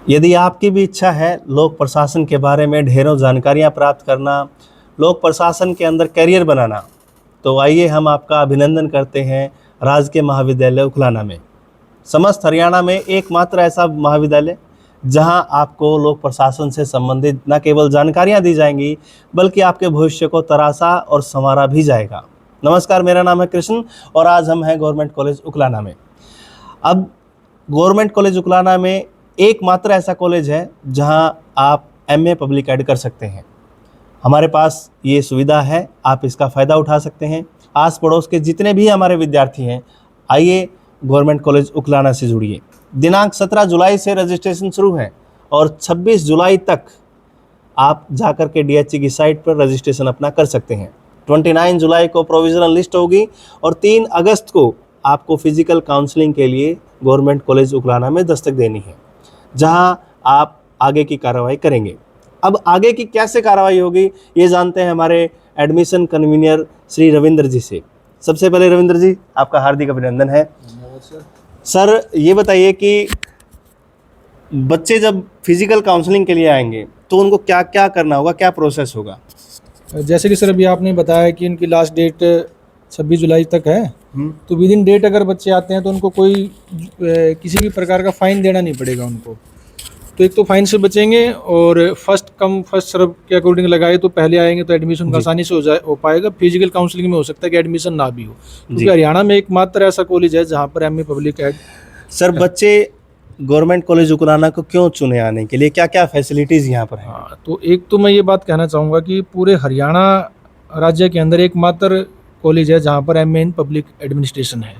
यदि आपकी भी इच्छा है लोक प्रशासन के बारे में ढेरों जानकारियां प्राप्त करना, लोक प्रशासन के अंदर करियर बनाना, तो आइए हम आपका अभिनंदन करते हैं राजकीय महाविद्यालय उखलाना में। समस्त हरियाणा में एकमात्र ऐसा महाविद्यालय जहां आपको लोक प्रशासन से संबंधित न केवल जानकारियां दी जाएंगी बल्कि आपके भविष्य को तराशा और संवारा भी जाएगा। नमस्कार, मेरा नाम है कृष्ण और आज हम हैं गवर्नमेंट कॉलेज उखलाना में। अब गवर्नमेंट कॉलेज उखलाना में एकमात्र ऐसा कॉलेज है जहां आप एमए पब्लिक एड कर सकते हैं। हमारे पास ये सुविधा है, आप इसका फ़ायदा उठा सकते हैं। आस पड़ोस के जितने भी हमारे विद्यार्थी हैं, आइए गवर्नमेंट कॉलेज उखलाना से जुड़िए। दिनांक 17 जुलाई से रजिस्ट्रेशन शुरू है और 26 जुलाई तक आप जाकर के डीएचई की साइट पर रजिस्ट्रेशन अपना कर सकते हैं। 29 जुलाई को प्रोविजनल लिस्ट होगी और 3 अगस्त को आपको फिजिकल काउंसलिंग के लिए गवर्नमेंट कॉलेज उखलाना में दस्तक देनी है, जहां आप आगे की कार्रवाई करेंगे। अब आगे की कैसे कार्रवाई होगी ये जानते हैं हमारे एडमिशन कन्वीनर श्री रविंद्र जी से। सबसे पहले रविंद्र जी, आपका हार्दिक अभिनंदन है। सर, ये बताइए कि बच्चे जब फिजिकल काउंसलिंग के लिए आएंगे तो उनको क्या क्या करना होगा, क्या प्रोसेस होगा? जैसे कि सर अभी आपने बताया कि इनकी लास्ट डेट 26 जुलाई तक है, तो विद इन डेट अगर बच्चे आते हैं तो उनको कोई किसी भी प्रकार का फ़ाइन देना नहीं पड़ेगा उनको। तो एक तो फाइन से बचेंगे और फर्स्ट कम फर्स्ट सर्व के अकॉर्डिंग लगाए तो पहले आएंगे तो एडमिशन आसानी से हो पाएगा। फिजिकल काउंसलिंग में हो सकता है कि एडमिशन ना भी हो, क्योंकि हरियाणा में एकमात्र ऐसा कॉलेज है जहाँ पर एमए पब्लिक एड। सर, बच्चे गवर्नमेंट कॉलेज उखलाना को क्यों चुने आने के लिए, क्या क्या फैसिलिटीज़ यहाँ पर हैं? हाँ, तो एक तो मैं ये बात कहना चाहूँगा कि पूरे हरियाणा राज्य के अंदर एकमात्र कॉलेज है जहाँ पर एमए इन पब्लिक एडमिनिस्ट्रेशन है,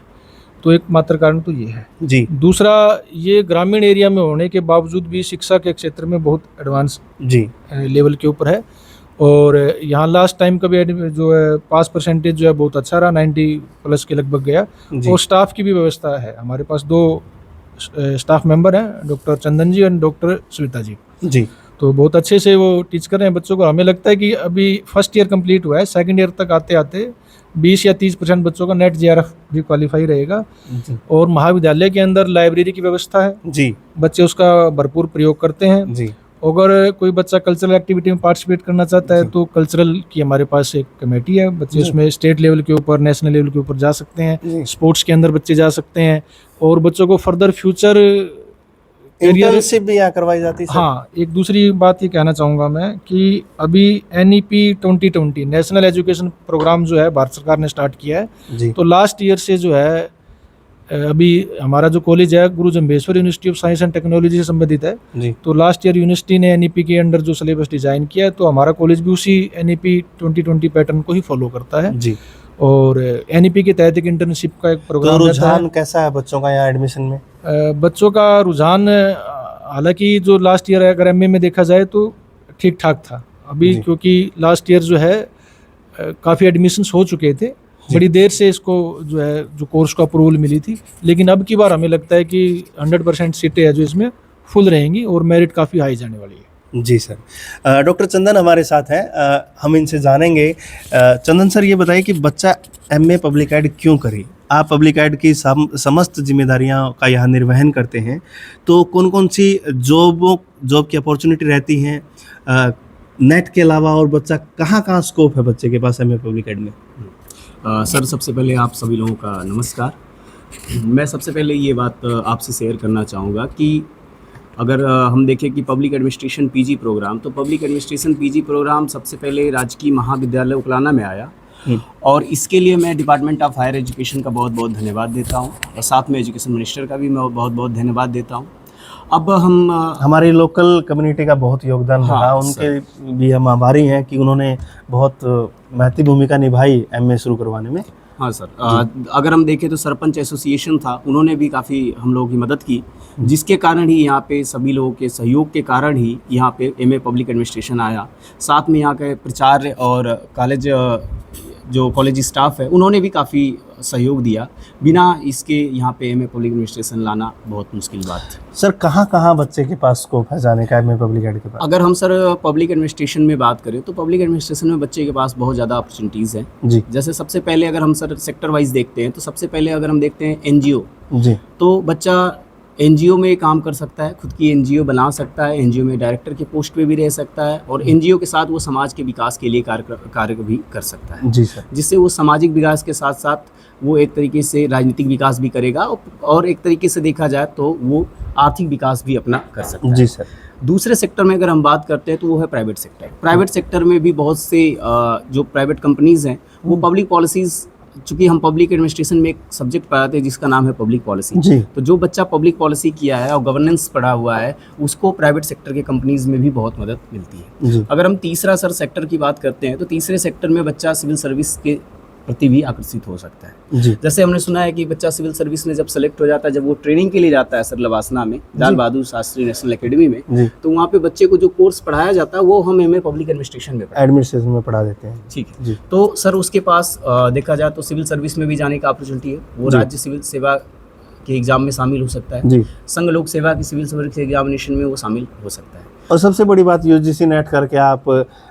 तो एकमात्र कारण तो ये है जी। दूसरा, ये ग्रामीण एरिया में होने के बावजूद भी शिक्षा के क्षेत्र में बहुत एडवांस जी लेवल के ऊपर है। और यहाँ लास्ट टाइम का भी जो है पास परसेंटेज जो है बहुत अच्छा रहा, 90+ के लगभग गया। और स्टाफ की भी व्यवस्था है, हमारे पास 2 स्टाफ मेंबर हैं, डॉक्टर चंदन जी और डॉक्टर सुनीता जी। तो बहुत अच्छे से वो टीच कर रहे हैं बच्चों को। हमें लगता है कि अभी फर्स्ट ईयर कंप्लीट हुआ है, सेकंड ईयर तक आते आते 20 या 30% बच्चों का नेट जेआरएफ भी क्वालिफाई रहेगा। और महाविद्यालय के अंदर लाइब्रेरी की व्यवस्था है जी, बच्चे उसका भरपूर प्रयोग करते हैं जी। अगर कोई बच्चा कल्चरल एक्टिविटी में पार्टिसिपेट करना चाहता है तो कल्चरल की हमारे पास एक कमेटी है, बच्चे उसमें स्टेट लेवल के ऊपर, नेशनल लेवल के ऊपर जा सकते हैं, स्पोर्ट्स के अंदर बच्चे जा सकते हैं। और बच्चों को फर्दर फ्यूचर इंटर्नशिप भी यहाँ करवाई जाती है। हाँ, एक दूसरी बात ये कहना चाहूँगा मैं कि अभी NEP 2020 नेशनल एजुकेशन प्रोग्राम जो है भारत सरकार ने स्टार्ट किया है जी। तो लास्ट ईयर से जो है अभी हमारा जो कॉलेज है गुरु Jambheshwar university of science and technology से संबंधित है जी। तो लास्ट ईयर यूनिवर्सिटी ने NEP के अंडर जो सिलेबस डिजाइन किया है, तो हमारा कॉलेज भी उसी NEP 2020 पैटर्न को ही फॉलो करता है जी। और NEP के तहत एक इंटर्नशिप का एक प्रोग्राम। तो रुझान कैसा है बच्चों का यहाँ एडमिशन में? बच्चों का रुझान हालांकि जो लास्ट ईयर अगर एमए में देखा जाए तो ठीक ठाक था अभी, क्योंकि लास्ट ईयर जो है काफ़ी एडमिशन्स हो चुके थे, बड़ी देर से इसको जो है जो कोर्स को अप्रूवल मिली थी। लेकिन अब की बार हमें लगता है कि 100% सीटें है जो इसमें फुल रहेंगी और मेरिट काफ़ी हाई जाने वाली है जी। सर, डॉक्टर चंदन हमारे साथ हैं, हम इनसे जानेंगे। चंदन सर, ये बताइए कि बच्चा एमए पब्लिक एड क्यों करे? आप पब्लिक एड की समस्त जिम्मेदारियां का यहाँ निर्वहन करते हैं, तो कौन कौन सी जॉब की अपॉर्चुनिटी रहती हैं नेट के अलावा, और बच्चा कहाँ स्कोप है बच्चे के पास एमए पब्लिक एड में? सर, सबसे पहले आप सभी लोगों का नमस्कार। मैं सबसे पहले ये बात आपसे शेयर करना चाहूँगा कि अगर हम देखें कि पब्लिक एडमिनिस्ट्रेशन पीजी प्रोग्राम, तो पब्लिक एडमिनिस्ट्रेशन पीजी प्रोग्राम सबसे पहले राजकीय महाविद्यालय उखलाना में आया और इसके लिए मैं डिपार्टमेंट ऑफ हायर एजुकेशन का बहुत बहुत धन्यवाद देता हूँ और साथ में एजुकेशन मिनिस्टर का भी मैं बहुत बहुत धन्यवाद देता हूँ। अब हम हमारी लोकल कम्युनिटी का बहुत योगदान रहा, उनके भी हम आभारी हैं कि उन्होंने बहुत महत्वपूर्ण भूमिका निभाई एमए शुरू करवाने में। हाँ सर, अगर हम देखें तो सरपंच एसोसिएशन था, उन्होंने भी काफ़ी हम लोगों की मदद की, जिसके कारण ही यहाँ पे सभी लोगों के सहयोग के कारण ही यहाँ पे एमए पब्लिक एडमिनिस्ट्रेशन आया। साथ में यहाँ के प्राचार्य और कॉलेज जो कॉलेज स्टाफ है उन्होंने भी काफ़ी सहयोग दिया। बिना इसके यहाँ पे एमए पब्लिक एडमिनिस्ट्रेशन लाना बहुत मुश्किल बात है। सर, कहाँ बच्चे के पास स्कोप है जाने का एमए पब्लिक एड के पास? अगर हम सर पब्लिक एडमिनिस्ट्रेशन में बात करें तो पब्लिक एडमिनिस्ट्रेशन में बच्चे के पास बहुत ज़्यादा अपॉर्चुनिटीज़ हैं जी। जैसे सबसे पहले अगर हम सर सेक्टर वाइज देखते हैं तो सबसे पहले अगर हम देखते हैं NGO जी, तो बच्चा एनजीओ में काम कर सकता है, खुद की एनजीओ बना सकता है, एनजीओ में डायरेक्टर के पोस्ट पे भी रह सकता है और एनजीओ के साथ वो समाज के विकास के लिए कार्य भी कर सकता है, जी सर। जिससे वो सामाजिक विकास के साथ साथ वो एक तरीके से राजनीतिक विकास भी करेगा और एक तरीके से देखा जाए तो वो आर्थिक विकास भी अपना कर सकता है। जी सर। दूसरे सेक्टर में अगर हम बात करते हैं तो वो है प्राइवेट सेक्टर। प्राइवेट सेक्टर में भी बहुत से जो प्राइवेट कंपनीज हैं वो पब्लिक पॉलिसीज़, चूँकि हम पब्लिक एडमिनिस्ट्रेशन में एक सब्जेक्ट पढ़ाते हैं जिसका नाम है पब्लिक पॉलिसी, जी। तो जो बच्चा पब्लिक पॉलिसी किया है और गवर्नेंस पढ़ा हुआ है उसको प्राइवेट सेक्टर के कंपनीज में भी बहुत मदद मिलती है। जी। अगर हम तीसरा सेक्टर की बात करते हैं तो तीसरे सेक्टर में बच्चा सिविल सर्विस के प्रति भी आकर्षित हो सकता है। जी। जैसे हमने सुना है कि बच्चा सिविल सर्विस में जब सेलेक्ट हो जाता है, जब वो ट्रेनिंग के लिए जाता है सर लवासना में, लाल बहादुर शास्त्री नेशनल एकेडमी में, जी। तो वहाँ पे बच्चे को जो कोर्स पढ़ाया जाता है वो हम एमए पब्लिक एडमिनिस्ट्रेशन में एडमिनिस्ट्रेशन में पढ़ा देते हैं। ठीक है जी। तो सर उसके पास देखा जाए तो सिविल सर्विस में भी जाने का अपॉर्चुनिटी है। वो जी। राज्य सिविल सेवा के एग्जाम में शामिल हो सकता है, जी। संघ लोक सेवा की सिविल सर्विस एग्जामिनेशन में वो शामिल हो सकता है। और सबसे बड़ी बात यूजीसी नेट करके आप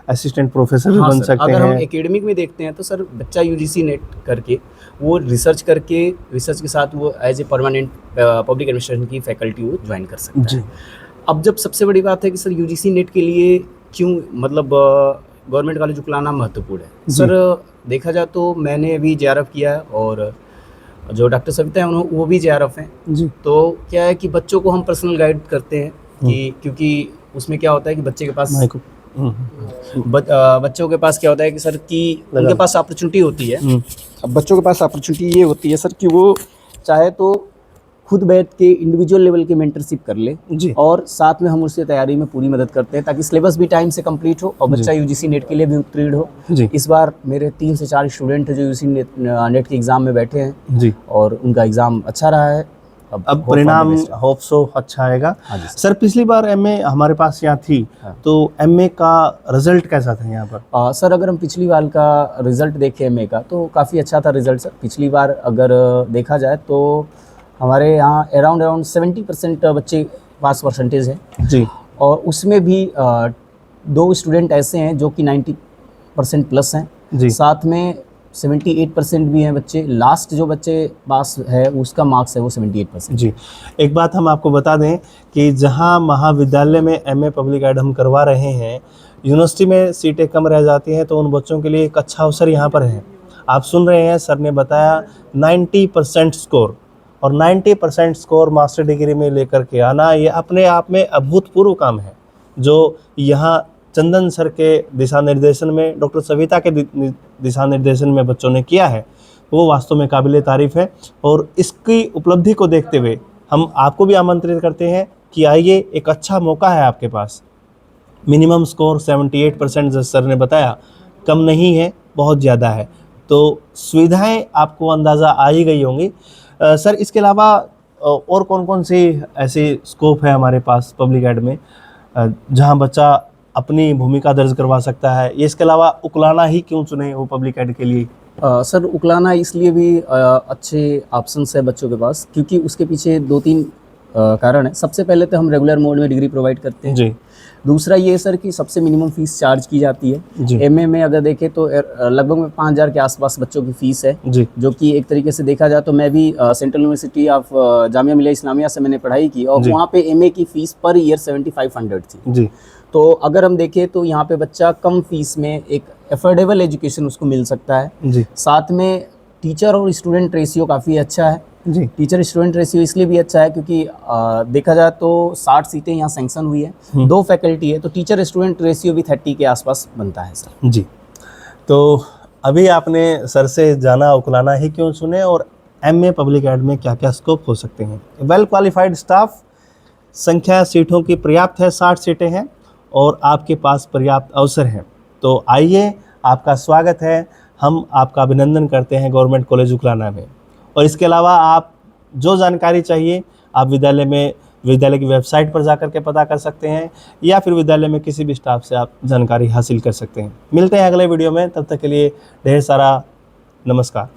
असिस्टेंट प्रोफेसर भी हाँ बन सर, सकते अगर हम हैं। एकेडमिक में देखते हैं तो सर बच्चा यूजीसी नेट करके वो रिसर्च करके, रिसर्च के साथ वो as a permanent public administration की फैकल्टी वो ज्वाइन कर सकता जी। है। अब जब सबसे बड़ी बात है कि सर यूजीसी नेट के लिए क्यों मतलब गवर्नमेंट कॉलेज उकलाना महत्वपूर्ण है। जी। सर देखा जाए तो मैंने अभी जेआरएफ किया है और जो डॉक्टर सविता है वो भी जेआरएफ हैं। जी। तो क्या है कि बच्चों को हम पर्सनल गाइड करते हैं कि क्योंकि उसमें क्या होता है कि बच्चे के पास बच्चों के पास क्या होता है कि सर कि उनके पास अपॉर्चुनिटी होती है। अब बच्चों के पास अपॉर्चुनिटी ये होती है सर कि वो चाहे तो खुद बैठ के इंडिविजुअल लेवल की मेंटरशिप कर ले जी। और साथ में हम उससे तैयारी में पूरी मदद करते हैं ताकि सिलेबस भी टाइम से कंप्लीट हो और बच्चा यूजीसी नेट के लिए भी उत्तीर्ण हो। जी। इस बार मेरे 3 से 4 स्टूडेंट हैं जो यूजीसी नेट के एग्ज़ाम में बैठे हैं। जी। और उनका एग्ज़ाम अच्छा रहा है। अब परिणाम होप सो अच्छा आएगा। हाँ जी सर पिछली बार एमए हमारे पास यहाँ थी, तो एमए का रिजल्ट कैसा था यहाँ पर? सर अगर हम पिछली बार का रिज़ल्ट देखें एमए का तो काफ़ी अच्छा था रिज़ल्ट सर। पिछली बार अगर देखा जाए तो हमारे यहाँ अराउंड 70% बच्चे पास परसेंटेज है जी। और उसमें भी 2 स्टूडेंट ऐसे हैं जो कि 90% प्लस हैं जी। साथ में 78% भी हैं बच्चे। लास्ट जो बच्चे पास है उसका मार्क्स है वो 78%। जी। एक बात हम आपको बता दें कि जहां महाविद्यालय में एमए पब्लिक एड हम करवा रहे हैं, यूनिवर्सिटी में सीटें कम रह जाती हैं, तो उन बच्चों के लिए एक अच्छा अवसर यहाँ पर है। आप सुन रहे हैं, सर ने बताया 90% स्कोर, और 90% स्कोर मास्टर डिग्री में लेकर के आना, ये अपने आप में अभूतपूर्व काम है। जो यहाँ चंदन सर के दिशा निर्देशन में, डॉक्टर सविता के दिशा निर्देशन में बच्चों ने किया है, वो वास्तव में काबिले तारीफ़ है। और इसकी उपलब्धि को देखते हुए हम आपको भी आमंत्रित करते हैं कि आइए, एक अच्छा मौका है आपके पास। मिनिमम स्कोर 78% जैसे सर ने बताया, कम नहीं है, बहुत ज़्यादा है। तो सुविधाएं आपको अंदाज़ा आ ही गई होंगी। सर इसके अलावा और कौन कौन सी ऐसी स्कोप है हमारे पास पब्लिक एड में जहां बच्चा अपनी भूमिका दर्ज करवा सकता है? ये इसके अलावा उकलाना ही क्यों चुने वो पब्लिक एड के लिए? सर उकलाना इसलिए भी अच्छे ऑप्शंस है बच्चों के पास क्योंकि उसके पीछे 2-3 कारण है। सबसे पहले तो हम रेगुलर मोड में डिग्री प्रोवाइड करते हैं जी। दूसरा ये सर कि सबसे मिनिमम फीस चार्ज की जाती है। एमए में अगर देखें तो लगभग 5,000 के आसपास बच्चों की फ़ीस है जी। जो कि एक तरीके से देखा जाए तो मैं भी central university of Jamia Millia Islamia से मैंने पढ़ाई की और वहाँ पे एमए की फ़ीस पर ईयर 7,500 थी जी। तो अगर हम देखें तो यहाँ पे बच्चा कम फीस में एक एफोर्डेबल एजुकेशन उसको मिल सकता है जी। साथ में टीचर और स्टूडेंट रेशियो काफ़ी अच्छा है जी। टीचर स्टूडेंट रेशियो इसलिए भी अच्छा है क्योंकि देखा जाए तो 60 सीटें यहाँ सैंक्शन हुई है 2 फैकल्टी है तो टीचर स्टूडेंट रेशियो भी 30 के आसपास बनता है सर। जी। तो अभी आपने सर से जाना उकलाना ही क्यों चुने और एमए पब्लिक एड में क्या क्या स्कोप हो सकते हैं। वेल क्वालिफाइड स्टाफ, संख्या सीटों की पर्याप्त है, 60 सीटें हैं और आपके पास पर्याप्त अवसर हैं। तो आइए, आपका स्वागत है, हम आपका अभिनंदन करते हैं गवर्नमेंट कॉलेज उकलाना में। और इसके अलावा आप जो जानकारी चाहिए आप विद्यालय की वेबसाइट पर जाकर के पता कर सकते हैं या फिर विद्यालय में किसी भी स्टाफ से आप जानकारी हासिल कर सकते हैं। मिलते हैं अगले वीडियो में, तब तक के लिए ढेर सारा नमस्कार।